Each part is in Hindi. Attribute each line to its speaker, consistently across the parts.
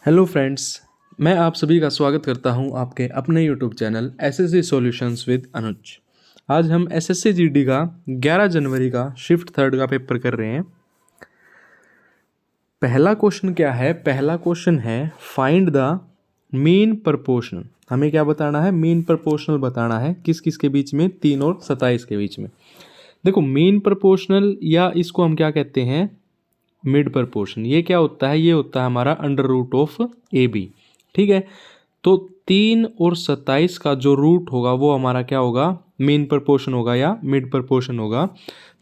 Speaker 1: हेलो फ्रेंड्स, मैं आप सभी का स्वागत करता हूं आपके अपने YouTube channel SSC solutions with Anuj. आज हम एसएससी जीडी का 11 जनवरी का शिफ्ट थर्ड का पेपर कर रहे हैं। पहला क्वेश्चन क्या है? पहला क्वेश्चन है फाइंड द मीन प्रपोर्शनल। हमें क्या बताना है? मीन प्रपोर्शनल बताना है। किस किस के बीच में? 3 और 27 के बीच में। देखो, मीन प्रपोर्शनल या इसको हम क्या कहते हैं? Mid proportion. ये क्या होता है? ये होता है हमारा under root of A B. ठीक है, तो 3 और 27 का जो रूट होगा वो हमारा क्या होगा? मीन प्रपोर्शन होगा या मिड प्रपोर्शन होगा।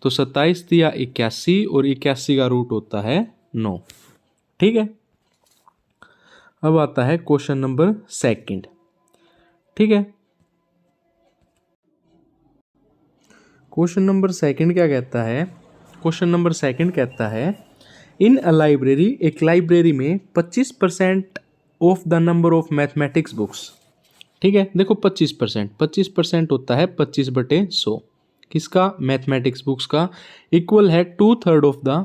Speaker 1: तो 27 दिया 81 और 81 का रूट होता है 9। ठीक है, अब आता है क्वेश्चन नंबर सेकंड। ठीक है, क्वेश्चन नंबर सेकंड क्या कहता है? क्वेश्चन नंबर सेकंड कहता है इन अ लाइब्रेरी, एक लाइब्रेरी में 25% of the number of mathematics books. ठीक है, देखो 25% होता है 25/100 किसका? मैथमेटिक्स बुक्स का। इक्वल है 2/3 ऑफ द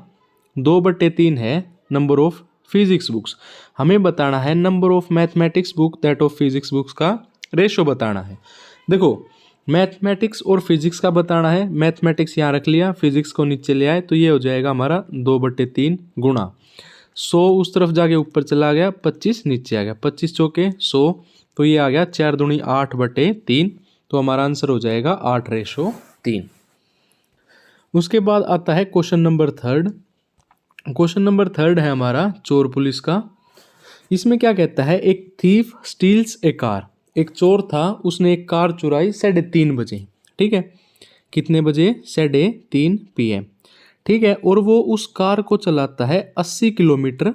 Speaker 1: 2/3 है नंबर ऑफ फिजिक्स बुक्स। हमें बताना है number of mathematics book that of physics books का रेशो बताना है। देखो, मैथमेटिक्स और फिजिक्स का बताना है। मैथमेटिक्स यहाँ रख लिया, फिजिक्स को नीचे ले आए, तो ये हो जाएगा हमारा 2/3 गुणा 100 उस तरफ जाके ऊपर चला गया, 25 नीचे आ गया, 25 चौके 100, तो ये आ गया 4 दूनी 8/3। तो हमारा आंसर हो जाएगा 8:3। उसके बाद आता है question number third. Question number third है हमारा चोर पुलिस का। इसमें क्या कहता है? एक थीफ स्टील्स ए कार। एक चोर था, उसने एक कार चुराई 3:30 बजे। ठीक है, कितने बजे? 3:30 PM। ठीक है, और वो उस कार को चलाता है 80 किलोमीटर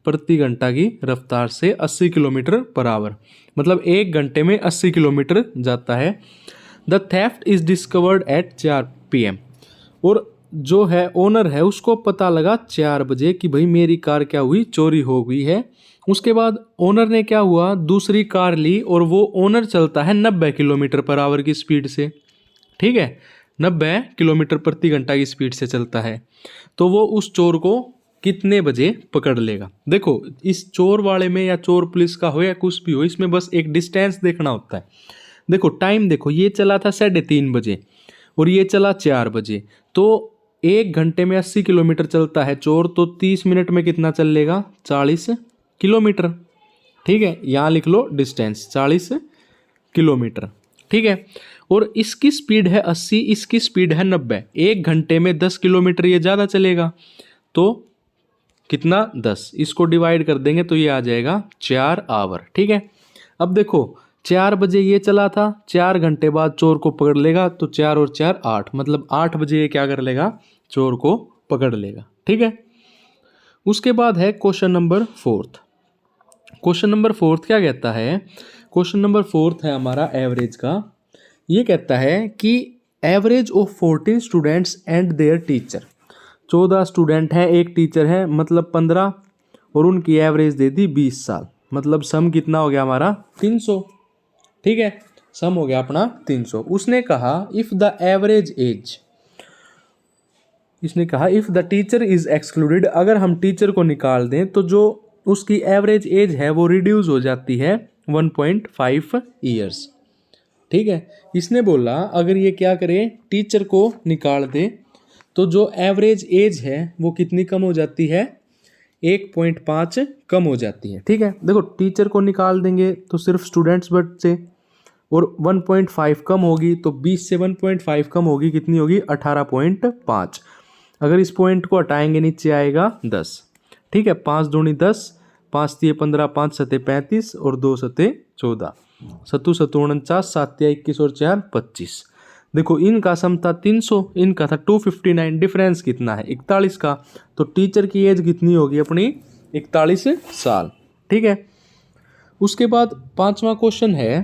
Speaker 1: प्रति घंटा की रफ्तार से, 80 किलोमीटर पर आवर, मतलब 1 घंटे में 80 किलोमीटर जाता है। The theft is discovered at 4 PM। और जो है ओनर है, उसको पता लगा 4 बजे कि भाई मेरी कार क्या हुई? चोरी हो गई है। उसके बाद ओनर ने क्या हुआ? दूसरी कार ली और वो ओनर चलता है 90 किलोमीटर पर आवर की स्पीड से। ठीक है, 90 किलोमीटर प्रति घंटा की स्पीड से चलता है। तो वो उस चोर को कितने बजे पकड़ लेगा? देखो, इस चोर वाले में या चोर पुलिस का हो या कुछ भी हो, इसमें बस एक डिस्टेंस देखना होता है। देखो टाइम, देखो ये चला था 3:30 बजे और ये चला 4 बजे, तो 1 घंटे में 80 किलोमीटर चलता है चोर, तो 30 मिनट में कितना चल लेगा? 40 किलोमीटर। ठीक है, यहाँ लिख लो डिस्टेंस 40 किलोमीटर। ठीक है, और इसकी स्पीड है 80, इसकी स्पीड है 90। 1 घंटे में 10 किलोमीटर ये ज़्यादा चलेगा, तो कितना? 10। इसको डिवाइड कर देंगे तो ये आ जाएगा 4 आवर। ठीक है, अब देखो 4 बजे ये चला था, 4 घंटे बाद चोर को पकड़ लेगा, तो 4 और 4 8, मतलब 8 बजे ये क्या कर लेगा? चोर को पकड़ लेगा। ठीक है, उसके बाद है question number fourth. Question number fourth क्या कहता है? क्वेश्चन नंबर फोर्थ है हमारा एवरेज का। ये कहता है कि average of 14 students and there teacher. 14 student हैं, एक टीचर है, मतलब 15, और उनकी एवरेज दे दी 20 साल, मतलब सम कितना हो गया हमारा? 300। ठीक है, सम हो गया अपना 300। उसने कहा इफ द एवरेज एज, इसने कहा if the teacher is excluded, अगर हम टीचर को निकाल दें तो जो उसकी एवरेज एज है वो रिड्यूस हो जाती है 1.5 ईयर्स। ठीक है, इसने बोला अगर ये क्या करे? टीचर को निकाल दे तो जो एवरेज एज है वो कितनी कम हो जाती है? 1.5 कम हो जाती है। ठीक है, देखो टीचर को निकाल देंगे तो सिर्फ स्टूडेंट्स बचे, और 1.5 कम होगी तो 20 से 1.5 कम होगी, कितनी होगी? 18.5। अगर इस पॉइंट को हटाएंगे नीचे आएगा 10। ठीक है, 5 दूनी 10, 5 तिये 15, 5 सते 35 और 2 सते 14, 7 सतु 49, 7 तिया 21 और 4 25। देखो इनका सम था 300, इनका था 259, डिफरेंस कितना है? 41 का। तो टीचर की एज कितनी होगी अपनी? 41 साल। ठीक है, उसके बाद 5वां क्वेश्चन है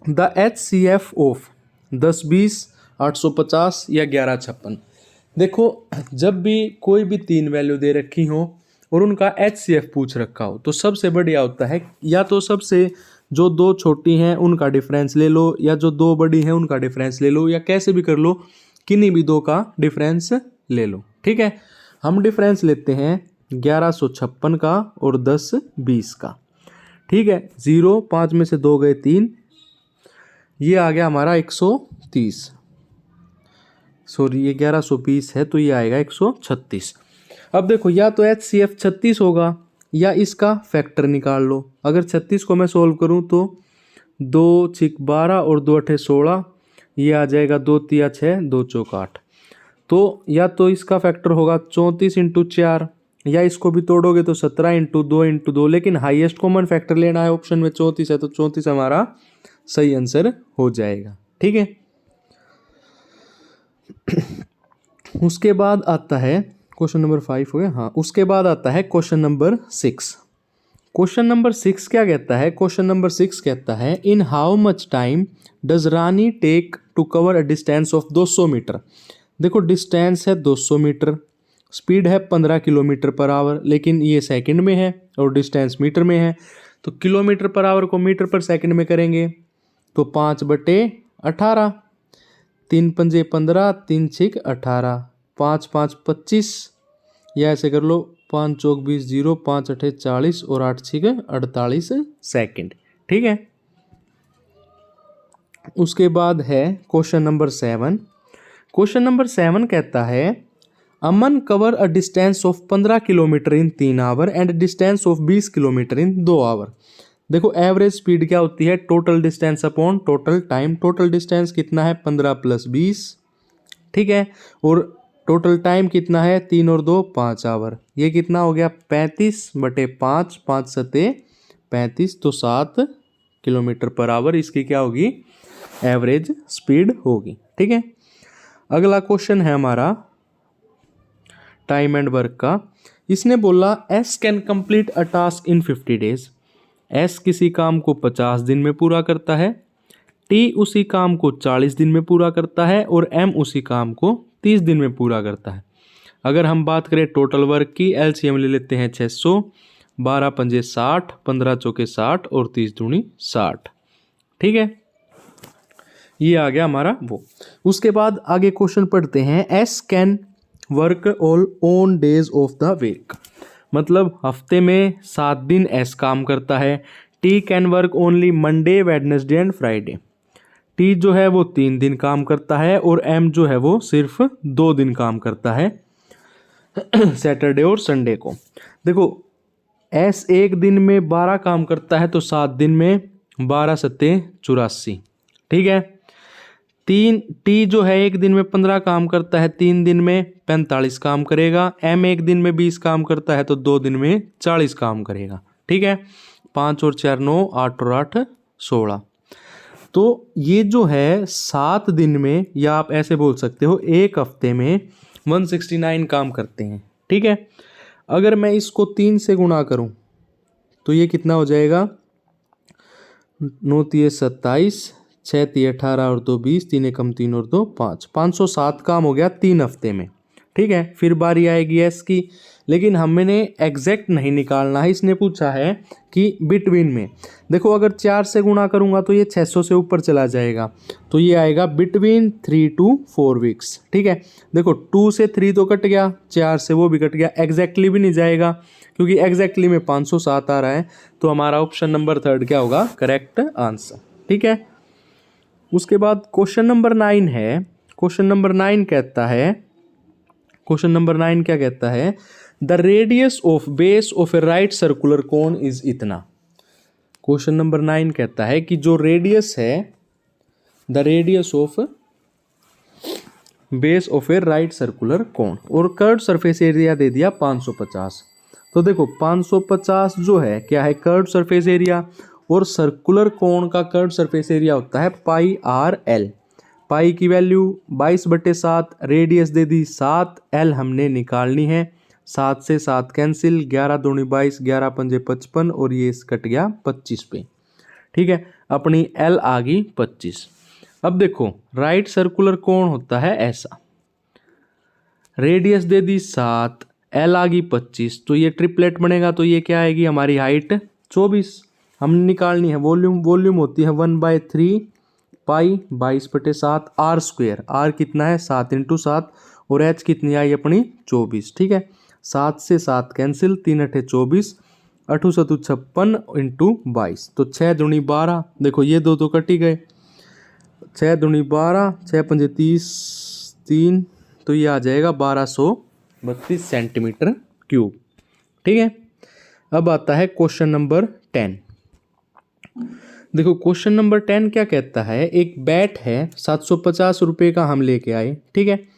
Speaker 1: द HCF ऑफ 10 20 850 या 1156। देखो, जब भी कोई भी 3 वैल्यू दे रखी हो और उनका HCF पूछ रखा हो, तो सबसे बढ़िया होता है या तो सबसे जो 2 छोटी हैं उनका डिफरेंस ले लो, या जो 2 बड़ी हैं उनका डिफरेंस ले लो, या कैसे भी कर लो, किन्हीं भी 2 का डिफरेंस ले लो। ठीक है, हम डिफरेंस लेते हैं 1156 का और 10 20 का। ठीक है, 0 5 में से 2 गए 3, ये आ गया हमारा 130। सॉरी, ये 1120 है तो ये आएगा 136। अब देखो, या तो HCF 36 होगा या इसका फैक्टर निकाल लो। अगर 36 को मैं सोल्व करूं तो 2 6 12 और 2 8 16, ये आ जाएगा 2 3 6 2 4 8। तो या तो इसका फैक्टर होगा 34 इंटू 4, या इसको भी तोड़ोगे तो 17 इंटू 2 इंटू 2, लेकिन हाईएस्ट कॉमन फैक्टर लेना है, ऑप्शन में 34 है तो 34 हमारा सही आंसर हो जाएगा। ठीक है, उसके बाद आता है क्वेश्चन नंबर 5 हो गया। हाँ, उसके बाद आता है क्वेश्चन नंबर 6। क्वेश्चन नंबर 6 क्या कहता है? क्वेश्चन नंबर 6 कहता है in how much time does Rani take to cover a distance of 200 metre. देखो, डिस्टेंस है 200 मीटर, स्पीड है 15 किलोमीटर पर आवर, लेकिन ये सेकंड में है और डिस्टेंस मीटर में है। तो किलोमीटर पर आवर को मीटर पर सेकंड में करेंगे तो 5/18, 3 पंजे 15, 3 6 18, 5 5 25, या ऐसे कर लो 5 चौक 20, 0 5 8 40 और 8 6 48 सेकेंड। ठीक है, उसके बाद है क्वेश्चन नंबर 7। क्वेश्चन नंबर 7 कहता है Aman cover a distance of 15 kilometer in 3 hour and distance of 20 kilometer in 2 hour. देखो, एवरेज स्पीड क्या होती है? Total distance upon total time. Total distance कितना है? 15 + 20। ठीक है, और टोटल टाइम कितना है? 3 और 2 5 आवर। ये कितना हो गया? 35/5, 5 7 35, तो 7 किलोमीटर पर आवर इसकी क्या होगी? एवरेज स्पीड होगी। ठीक है, अगला क्वेश्चन है हमारा टाइम एंड वर्क का। इसने बोला S can complete a task in 50 days. S किसी काम को 50 दिन में पूरा करता है, टी उसी काम को 40 दिन में पूरा करता है और एम उसी काम को 30 दिन में पूरा करता है। अगर हम बात करें टोटल वर्क की, एलसीएम ले लेते हैं 600, 12 पंजे 60, 15 चौके 60 और 30 दूनी 60। ठीक है, ये आ गया हमारा वो। उसके बाद आगे क्वेश्चन पढ़ते हैं S can work all on days of the week. मतलब हफ्ते में 7 दिन एस काम करता है। T can work only Monday, Wednesday and Friday. T जो है वो 3 दिन काम करता है और एम जो है वो सिर्फ 2 दिन काम करता है, सैटरडे और संडे को। देखो, एस एक दिन में 12 काम करता है तो 7 दिन में 12 सत्ते 84। ठीक है, टी जो है एक दिन में 15 काम करता है, 3 दिन में 45 काम करेगा। एम एक दिन में 20 काम करता है तो 2 दिन में 40 काम करेगा। ठीक है, 5 और 4 9, 8 और 8 16। तो ये जो है 7 दिन में, या आप ऐसे बोल सकते हो एक हफ्ते में 169 काम करते हैं। ठीक है, अगर मैं इसको 3 से गुणा करूं तो ये कितना हो जाएगा? 9 3 27, 6 3 18 और 2 20, 3 1 3 और 2 5, 507 काम हो गया 3 हफ्ते में। ठीक है, फिर बारी आएगी एस की, लेकिन हमने एग्जैक्ट नहीं निकालना है। इसने पूछा है कि बिटवीन में। देखो, अगर 4 से गुणा करूंगा तो ये 600 से ऊपर चला जाएगा, तो ये आएगा बिटवीन 3 to 4 वीक्स। ठीक है, देखो 2 से 3 तो कट गया, 4 से वो भी कट गया, एग्जैक्टली भी नहीं जाएगा क्योंकि एग्जैक्टली में 507 आ रहा है। तो हमारा ऑप्शन नंबर 3 क्या होगा? Correct answer. ठीक है, उसके बाद क्वेश्चन नंबर 9 है। क्वेश्चन नंबर 9 कहता है, क्वेश्चन नंबर 9 क्या कहता है? The radius of base of A right circular cone is इतना। क्वेश्चन नंबर 9 कहता है कि जो रेडियस है, the radius of base of A right circular cone, और कर्व्ड सरफेस एरिया दे दिया 550। तो देखो 550 जो है क्या है? कर्व्ड सरफेस एरिया, और सर्कुलर कोन का कर्व्ड सरफेस एरिया होता है πr/l। पाई की वैल्यू 22/7, रेडियस दे दी 7, एल हमने निकालनी है। 7 से 7 कैंसिल, 11 दूनी 22, 11 पंजे 55 और ये कट गया 25 पे। ठीक है, अपनी एल आ गई 25। अब देखो, राइट सर्कुलर कोन होता है ऐसा, रेडियस दे दी 7, एल आ गई 25, तो ये ट्रिपलेट बनेगा। तो ये क्या आएगी? हमारी हाइट 24 हमने निकालनी है। वॉल्यूम होती है 1/3 पाई 22/7 r स्क्वेयर। r कितना है? 7 × 7, और h कितनी आई अपनी? 24। ठीक है, 7 से 7 कैंसिल, 3 अठे 24, 8 7 56 इंटू 22, तो 6 दूनी 12। देखो ये दो तो कट ही गए, 6 दूनी 12, 6 पंजे 30, 3, तो ये आ जाएगा 1232 सेंटीमीटर क्यूब। ठीक है। अब आता है क्वेश्चन नंबर 10। देखो क्वेश्चन नंबर 10 क्या कहता है, एक बैट है 750 रुपये का हम लेके आए, ठीक है,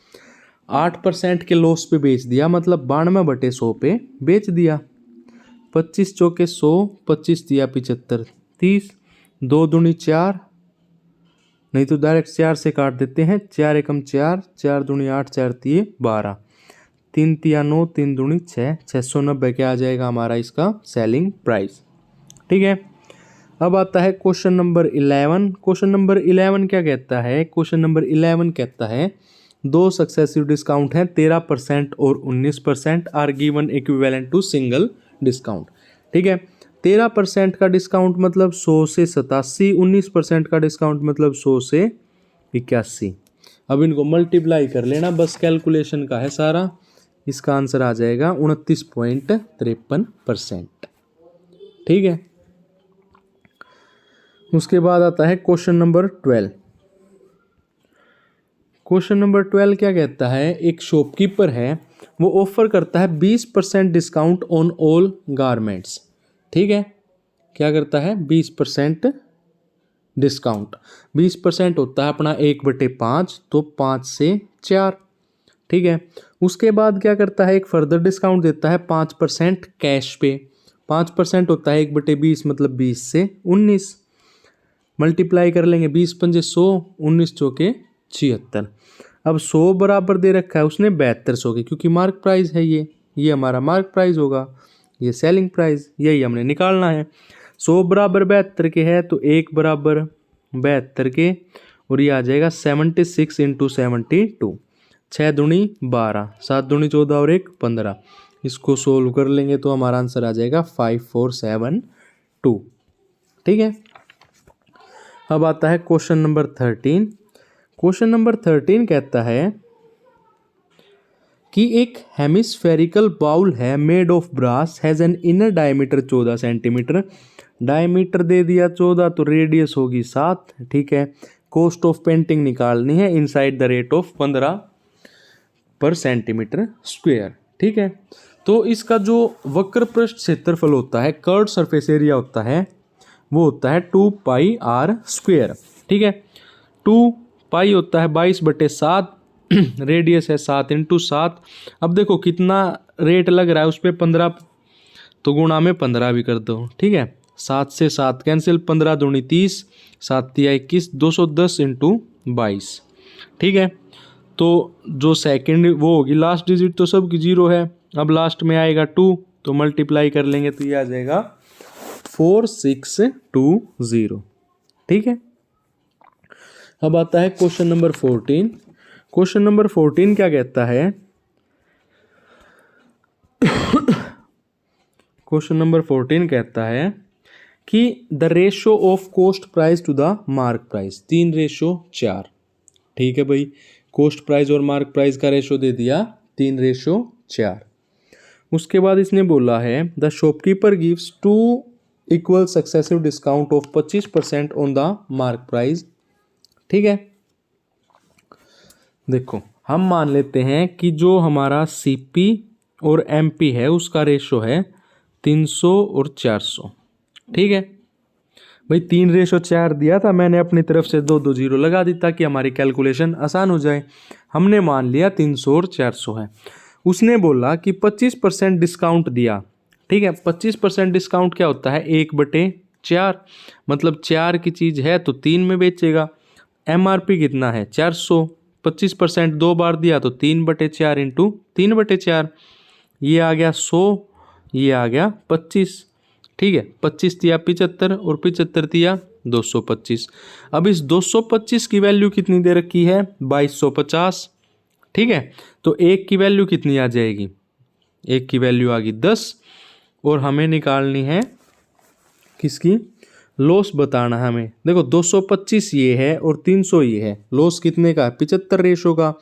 Speaker 1: 8% के लॉस पे बेच दिया, मतलब 92/100 पे बेच दिया। 25 चौके 100, 25 दिया 75, 30, 2 दूनी 4, नहीं तो डायरेक्ट 4 से काट देते हैं, 4 एकम 4, 4 दूनी 8, 4 तिये 12, 3 तिया 9, 3 दूनी 6, 690 क्या आ जाएगा हमारा इसका सेलिंग प्राइस। ठीक है। अब आता है क्वेश्चन नंबर 11। क्वेश्चन नंबर 11 क्या कहता है, क्वेश्चन नंबर 11 कहता है दो सक्सेसिव डिस्काउंट हैं 13% और 19% are given equivalent to single discount. ठीक है। 13% का डिस्काउंट मतलब 100 से 87, 19% का डिस्काउंट मतलब 100 से 81। अब इनको मल्टीप्लाई कर लेना, बस कैलकुलेशन का है सारा, इसका आंसर आ जाएगा 29.53%। ठीक है। उसके बाद आता है क्वेश्चन नंबर 12। क्वेश्चन नंबर 12 क्या कहता है, एक शॉपकीपर है, वो ऑफर करता है 20% डिस्काउंट ऑन ऑल गारमेंट्स। ठीक है। क्या करता है, 20% डिस्काउंट। 20% होता है अपना 1/5, तो 5 से 4। ठीक है। उसके बाद क्या करता है, एक फर्दर डिस्काउंट देता है 5% कैश पे। 5% होता है 1/20, मतलब 20 से 19। मल्टीप्लाई कर लेंगे, 20 पंजे 100, 19 चौके 76। अब 100 बराबर दे रखा है उसने 7200 के, क्योंकि मार्क प्राइस है ये हमारा मार्क प्राइस होगा, ये सेलिंग प्राइस, यही हमने निकालना है। 100 बराबर 72 के है, तो 1 बराबर 72 के, और ये आ जाएगा 76 इंटू 72, 6 दूनी 12, 7 दूनी 14 और 1 15। इसको सोल्व कर लेंगे तो हमारा आंसर आ जाएगा 5472। ठीक है। अब आता है क्वेश्चन नंबर 13। क्वेश्चन नंबर 13 कहता है कि एक हेमिस्फेरिकल बाउल है made of brass, has an inner diameter 14 centimeter, diameter दे दिया 14, तो रेडियस होगी 7। ठीक है। कॉस्ट ऑफ पेंटिंग निकालनी है, इनसाइड द रेट ऑफ 15 पर सेंटीमीटर स्क्वेयर। ठीक है। तो इसका जो वक्र पृष्ठ क्षेत्रफल होता है, कर्व सरफेस एरिया होता है, वो होता है 2πr²। ठीक है। 2π होता है 22/7, रेडियस है 7 इंटू 7। अब देखो कितना रेट लग रहा है उस पर 15, तो गुणा में 15 भी कर दो। ठीक है। 7 से 7 कैंसिल, 15 दूनी 30, 7 तिया 21, 210 इंटू 22। ठीक है। तो जो सेकंड वो होगी लास्ट डिजिट तो सबकी 0 है, अब लास्ट में आएगा 2, तो मल्टीप्लाई कर लेंगे तो ये आ जाएगा 4620। ठीक है। अब आता है क्वेश्चन नंबर 14। क्वेश्चन नंबर 14 क्या कहता है, क्वेश्चन नंबर 14 कहता है कि the ratio of cost price to the mark price 3:4। ठीक है भाई, कॉस्ट प्राइस और मार्क प्राइस का रेशो दे दिया 3:4। उसके बाद इसने बोला है the shopkeeper gives 2 equal successive discount of 25% on the mark price. ठीक है। देखो हम मान लेते हैं कि जो हमारा सीपी और एमपी है उसका रेशो है 300 और 400। ठीक है भाई, 3:4 दिया था, मैंने अपनी तरफ से 2 0 लगा दी ताकि हमारी कैलकुलेशन आसान हो जाए। हमने मान लिया 300 और 400 है। उसने बोला कि 25% डिस्काउंट दिया। ठीक है। 25% डिस्काउंट क्या होता है, 1/4, मतलब 4 की चीज़ है तो 3 में बेचेगा। एमआरपी कितना है 400, 25% 2 बार दिया तो 3/4 इंटू 3/4, ये आ गया 100, ये आ गया 25। ठीक है। 25 दिया 75 और 75 दिया 225। अब इस 225 की वैल्यू कितनी दे रखी है, 2250। ठीक है। तो एक की वैल्यू कितनी आ जाएगी, एक की वैल्यू आ गई 10, और हमें निकालनी है किसकी, लॉस बताना है हमें। देखो 225 ये है और 300 ये है, लॉस कितने का, 75 रेशो का,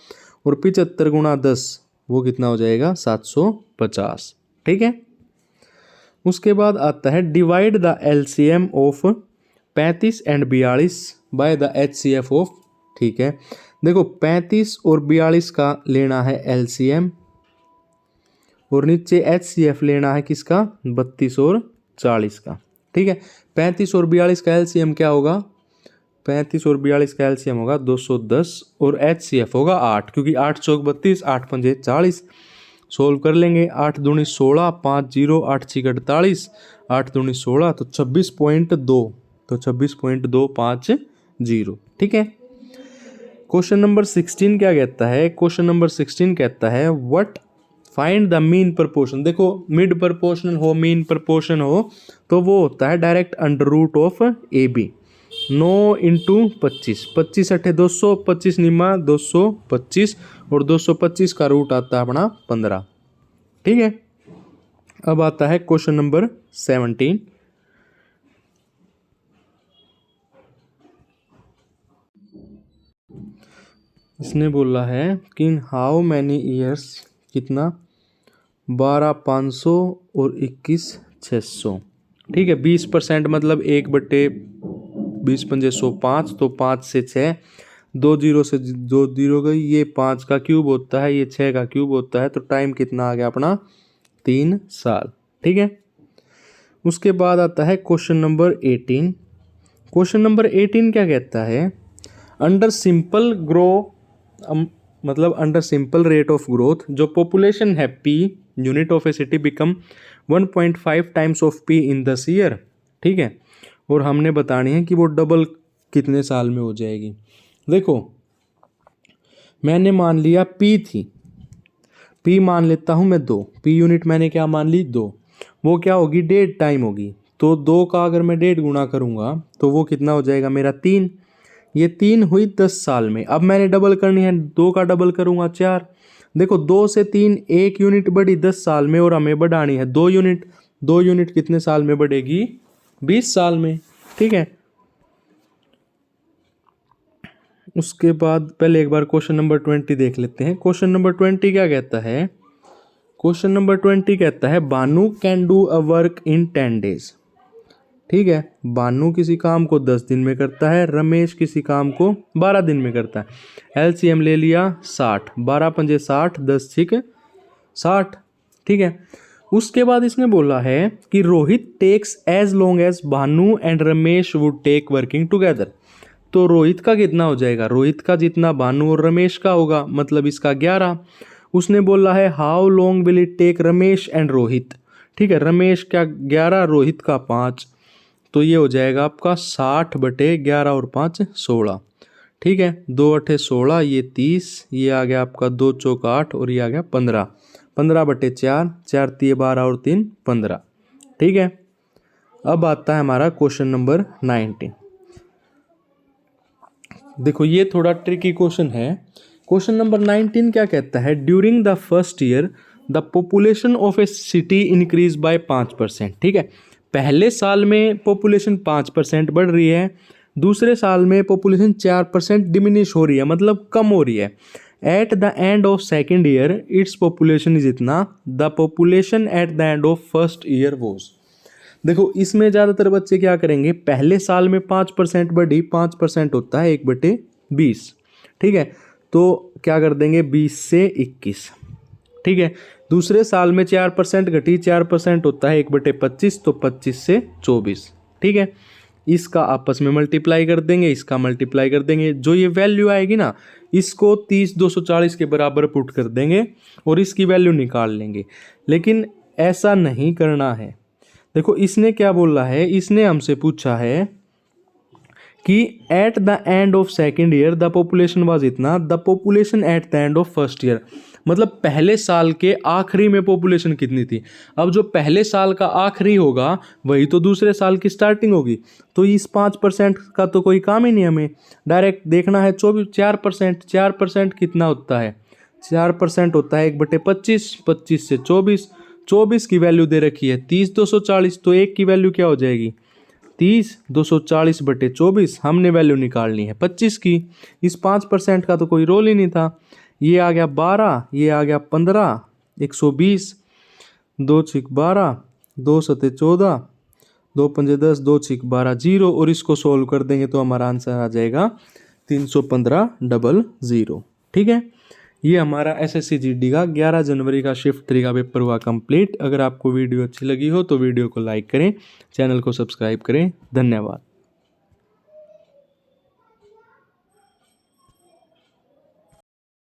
Speaker 1: और 75 गुणा 10 वो कितना हो जाएगा 750। ठीक है। उसके बाद आता है divide the LCM of 35 and 42 by the HCF of. ठीक है, देखो 35 और 42 का लेना है एलसीएम और नीचे एचसीएफ लेना है किसका 32 और 40 का। ठीक है, 35 और 42 का एलसीएम क्या होगा, 35 और 42 का एलसीएम होगा 210 और एचसीएफ होगा 8, क्योंकि 8 चौक 32, 8 पंजे 40। सोल्व कर लेंगे, 8 दूनी 16, 5 जीरो, 8 छीक 48, 8 दूनी 16 तो 26.2, तो 26.250। ठीक है। क्वेश्चन नंबर 16 क्या कहता है, क्वेश्चन नंबर 16 कहता है what find the mean proportion. देखो मिड प्रपोर्शनल हो, मीन प्रपोर्शन हो तो वो होता है direct under root of A B. 9 into 25, 25 अट्ठे 200, 25 निमा 225 और 225 का रूट आता है अपना 15। ठीक है। अब आता है क्वेश्चन नंबर 17। इसने बोला है कि हाउ मैनी ईयर्स, कितना 12,500 और 21,600। ठीक है, 20% मतलब 1/20 पंजे 105, तो 5 से 6, 2 जीरो से 2 जीरो गई, ये 5 का क्यूब होता है, ये 6 का क्यूब होता है, तो टाइम कितना आ गया अपना 3 साल। ठीक है। उसके बाद आता है क्वेश्चन नंबर 18। क्वेश्चन नंबर 18 क्या कहता है, अंडर सिंपल ग्रो मतलब under simple rate of growth जो पॉपुलेशन है P unit of a city become 1.5 times of P in दस ईयर। ठीक है, और हमने बतानी है कि वो डबल कितने साल में हो जाएगी। देखो मैंने मान लिया पी थी, पी मान लेता हूँ मैं 2, पी यूनिट मैंने क्या मान ली 2, वो क्या होगी 1.5 टाइम होगी, तो 2 का अगर मैं 1.5 गुणा करूँगा तो वो कितना हो जाएगा मेरा 3, ये 3 हुई 10 साल में। अब मैंने डबल करनी है, 2 का डबल करूँगा 4, देखो 2 से 3 1 यूनिट बढ़ी 10 साल में और हमें बढ़ानी है 2 यूनिट, 2 यूनिट कितने साल में बढ़ेगी 20 साल में। ठीक है। उसके बाद पहले एक बार क्वेश्चन नंबर 20 देख लेते हैं। क्वेश्चन नंबर 20 क्या कहता है, क्वेश्चन नंबर 20 कहता है Banu can do a work in 10 days. ठीक है, बानू किसी काम को 10 दिन में करता है, रमेश किसी काम को 12 दिन में करता है। एलसीएम ले लिया 60, 12 पंजे 60, 10 छिक 60। ठीक है। उसके बाद इसने बोला है कि Rohit takes as long as Bhanu and Ramesh would take working together. तो रोहित का कितना हो जाएगा, रोहित का जितना भानु और रमेश का होगा, मतलब इसका 11। उसने बोला है how long will it take Ramesh and Rohit. ठीक है, रमेश का 11, रोहित का 5, तो ये हो जाएगा आपका 60/11 और 5 16। ठीक है, 2 अट्ठे 16, ये 30, ये आ गया आपका 2 चौक 8 और ये आ गया 15, 15/4, 4 तिये 12 और 3 15। ठीक है। अब आता है हमारा क्वेश्चन नंबर 19। देखो ये थोड़ा ट्रिकी क्वेश्चन है। क्वेश्चन नंबर 19 क्या कहता है, during the first year the population of a city increase by 5%। ठीक है, पहले साल में पॉपुलेशन 5% बढ़ रही है, दूसरे साल में पॉपुलेशन 4% डिमिनिश हो रही है, मतलब कम हो रही है। At the end of second year its population is इतना, the population at the end of first year was. देखो इसमें ज़्यादातर बच्चे क्या करेंगे, पहले साल में 5% बढ़ी, 5% होता है 1/20। ठीक है, तो क्या कर देंगे 20 से 21। ठीक है, दूसरे साल में 4% घटी, 4% होता है 1/25, तो 25 से 24। ठीक है, इसका आपस में मल्टीप्लाई कर देंगे, इसका मल्टीप्लाई कर देंगे, जो ये वैल्यू आएगी ना इसको 30/240 के बराबर पुट कर देंगे और इसकी वैल्यू निकाल लेंगे। लेकिन ऐसा नहीं करना है। देखो इसने क्या बोला है, इसने हमसे पूछा है कि at the end of second year the population was इतना, the population at the end of first year, मतलब पहले साल के आखिरी में पॉपुलेशन कितनी थी। अब जो पहले साल का आखिरी होगा वही तो दूसरे साल की स्टार्टिंग होगी, तो इस 5% का तो कोई काम ही नहीं, हमें डायरेक्ट देखना है 4%। 4% कितना होता है, 4% होता है 1/25, 25 से 24, 24 की वैल्यू दे रखी है 30/240, तो 1 की वैल्यू क्या हो जाएगी 30/240/24, हमने वैल्यू निकालनी है 25 की। इस 5% का तो कोई रोल ही नहीं था, ये आ गया 12, ये आ गया 15, 120, 2 छिक 12, 2 सते 14, 2 पंजे 10, 2 छिक 12, 0। और इसको सोल्व कर देंगे तो हमारा आंसर आ जाएगा 315,000। ठीक है, ये हमारा एसएससी जीडी का 11 जनवरी का शिफ्ट 3 का पेपर हुआ कंप्लीट। अगर आपको वीडियो अच्छी लगी हो तो वीडियो को लाइक करें, चैनल को सब्सक्राइब करें। धन्यवाद।